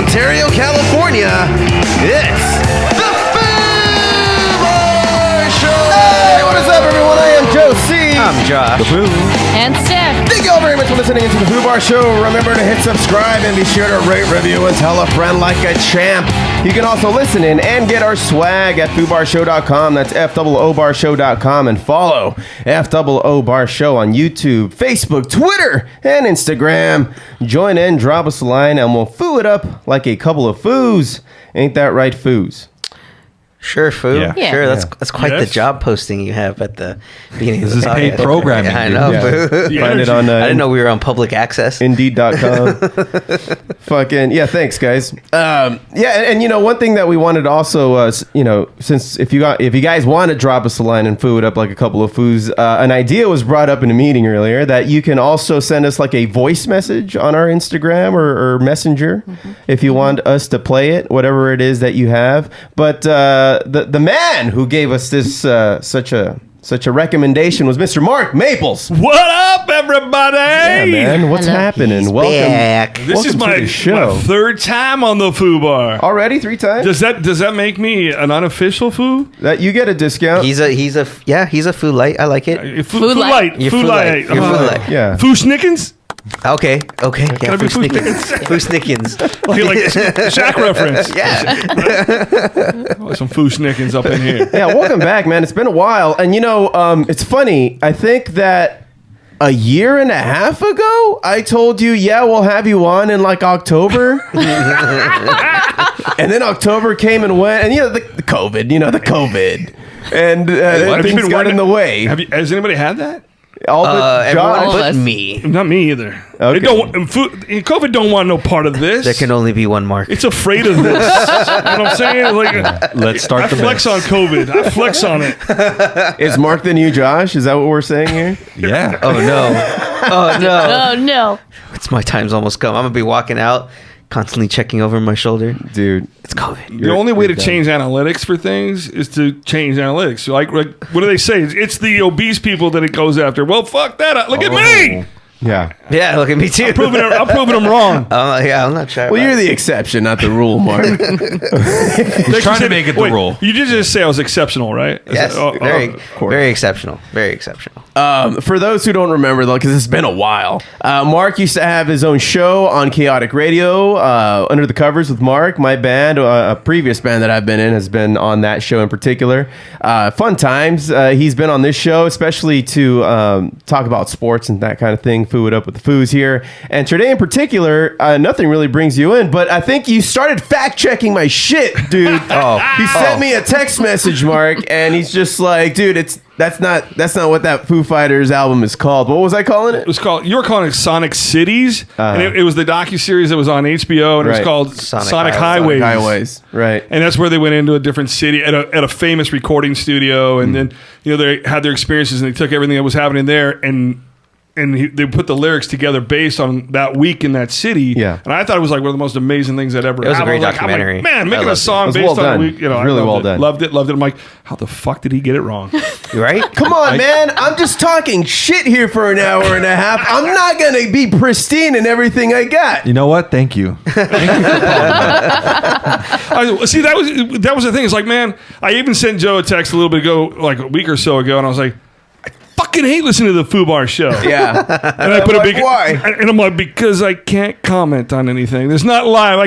Ontario, California, it's the Foos Show! Hey, what is up, everyone? I am Joe C. I'm Josh. And Steph. Thank you all very much for listening to the Foo Bar Show. Remember to hit subscribe and be sure to rate, review, and tell a friend like a champ. You can also listen in and get our swag at FooBarShow.com. That's FOOBarshow.com. And follow FOO Bar Show on YouTube, Facebook, Twitter, and Instagram. Join in, drop us a line, and we'll foo it up like a couple of foos. Ain't that right, foos? Sure, Foo. Yeah. Sure, that's quite the job posting you have at the beginning of the podcast. This is paid programming. I know, Foo. Find it on I didn't know we were on public access. Indeed.com. Fucking, yeah, thanks, guys. And you know, one thing that we wanted to also, since if you guys want to drop us a line and foo it up like a couple of foos, an idea was brought up in a meeting earlier that you can also send us like a voice message on our Instagram or Messenger if you want us to play it, whatever it is that you have. But the man who gave us this such a recommendation was Mr. Mark Maples. What up, everybody? Yeah, man, what's happening? He's Welcome. back. This is my third time on the Foo Bar. Already 3 times? Does that make me an unofficial Foo? That you get a discount. He's a Foo Light. I like it. Foo Light. You're Foo Light. You're Foo Light. Yeah. Foo Snickens? Okay. Yeah, I be Foo Snickens. Foo Snickens. Like Shaq reference. Yeah. Some Foo Snickens up in here. Yeah, welcome back, man. It's been a while. And you know, it's funny. I think that a year and a half ago, I told you, yeah, we'll have you on in like October. And then October came and went. And the COVID. And things got in the way. Has anybody had that? All but Everyone Josh. but me. Not me either. Okay. COVID don't want no part of this. There can only be one Mark. It's afraid of this. You know what I'm saying? Let's start I the flex mix. on COVID. I flex on it. Is Mark the new Josh? Is that what we're saying here? Yeah. Oh no. Oh, no. It's my time's almost come. I'm gonna be walking out, constantly checking over my shoulder. Dude. It's COVID. The only way to change analytics for things is to change analytics. Like what do they say? It's the obese people that it goes after. Well, fuck that. Look at me. Yeah. Yeah, look at me too. I'm proving them wrong. I'm not sure. Well, you're the exception, not the rule, Mark. He's trying to make it the rule. You did just say I was exceptional, right? Yes, very exceptional. Very exceptional. For those who don't remember, though, because it's been a while, Mark used to have his own show on Chaotic Radio, Under the Covers with Mark. My band, a previous band that I've been in, has been on that show in particular. Fun times. He's been on this show, especially to talk about sports and that kind of thing. Foo it up with the Foos here. And today in particular, nothing really brings you in, but I think you started fact-checking my shit, dude. He sent me a text message, Mark, and he's just like, dude, that's not what that Foo Fighters album is called. What was I calling it? You were calling it Sonic Cities, and it was the docuseries that was on HBO, and it was called Sonic Highways. Sonic Highways, right. And that's where they went into a different city at a famous recording studio, and then they had their experiences, and they took everything that was happening there, and they put the lyrics together based on that week in that city. Yeah. And I thought it was like one of the most amazing things I'd ever. It was a great I'm documentary. Like, man, making a song it. based Well on done. a week. It was really well done. Loved it. I'm like, how the fuck did he get it wrong? Right? Come on, man. I'm just talking shit here for an hour and a half. I'm not going to be pristine in everything I got. You know what? Thank you. See, that was the thing. It's like, man, I even sent Joe a text a little bit ago, like a week or so ago, and I was like, fucking hate listening to the Foo Bar Show. Yeah. And I put like, why? And I'm like, because I can't comment on anything. It's not live. I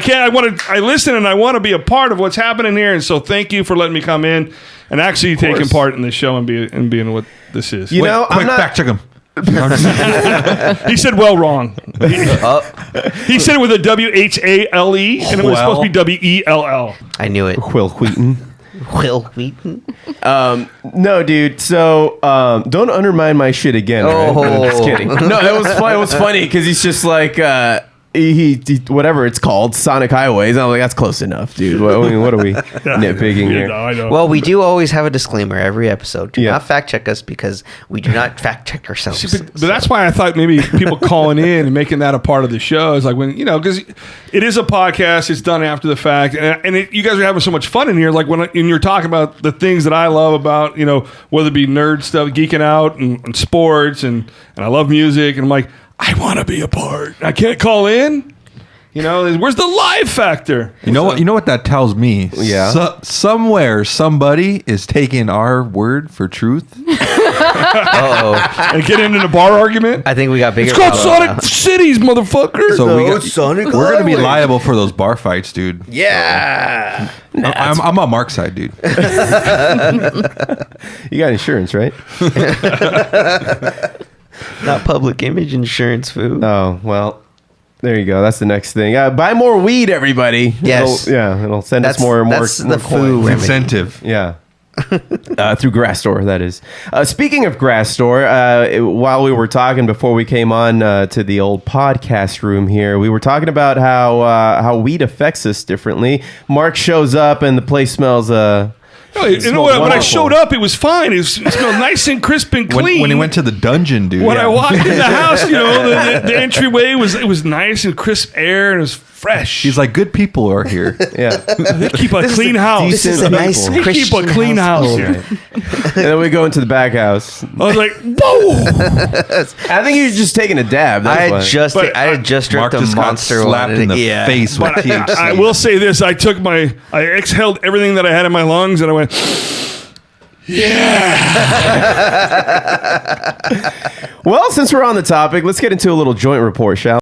listen and I want to be a part of what's happening here. And so thank you for letting me come in and actually taking part in this show and being what this is. You know, Quick, I'm not... fact check him. He said, well, wrong. He said it with a W-H-A-L-E, and it was supposed to be W-E-L-L. I knew it. Will Wheaton. Will Wheaton? No, dude. So don't undermine my shit again. Oh. Right? I'm just kidding. No, it was fun. It was funny because he's just like he whatever it's called, Sonic Highways. I'm like, that's close enough, dude. What are we nitpicking here? No, I know. Well, we do always have a disclaimer every episode. Do not fact check us because we do not fact check ourselves. See, but that's why I thought maybe people calling in and making that a part of the show is like when, because it is a podcast, it's done after the fact, and you guys are having so much fun in here. Like when you're talking about the things that I love about, whether it be nerd stuff, geeking out and sports, and I love music, and I'm like, I want to be a part. I can't call in. You know, where's the live factor? You know what? You know what that tells me? Yeah. Somewhere, somebody is taking our word for truth. And get into the bar argument. I think we got bigger. It's called problems Sonic Cities, motherfucker. So we're Sonic going to be Highway. liable for those bar fights, dude. Yeah. I'm on Mark's side, dude. You got insurance, right? Not public image insurance, food. Oh, well, there you go. That's the next thing. Buy more weed, everybody. Yes. It'll send us more that's the coins. food remedy. Incentive. Yeah. Through Grassdoor, that is. Speaking of Grassdoor, while we were talking before we came on to the old podcast room here, we were talking about how weed affects us differently. Mark shows up and the place smells... You know what? When I showed up, it was fine. It smelled nice and crisp and clean. When he went to the dungeon, dude. When I walked in the house, you know, the entryway was nice and crisp air and it was fresh. He's like, good people are here. Yeah. They keep a clean house. This is a nice They keep a Christian clean house. household. And then we go into the back house. I was like, whoa! I think you're just taking a dab. I That's had why. just Mark dripped a just got monster slapped one. in the Yeah. face with But THC. I will say this: I exhaled everything that I had in my lungs, and I went, Well, since we're on the topic, let's get into a little joint report, shall we?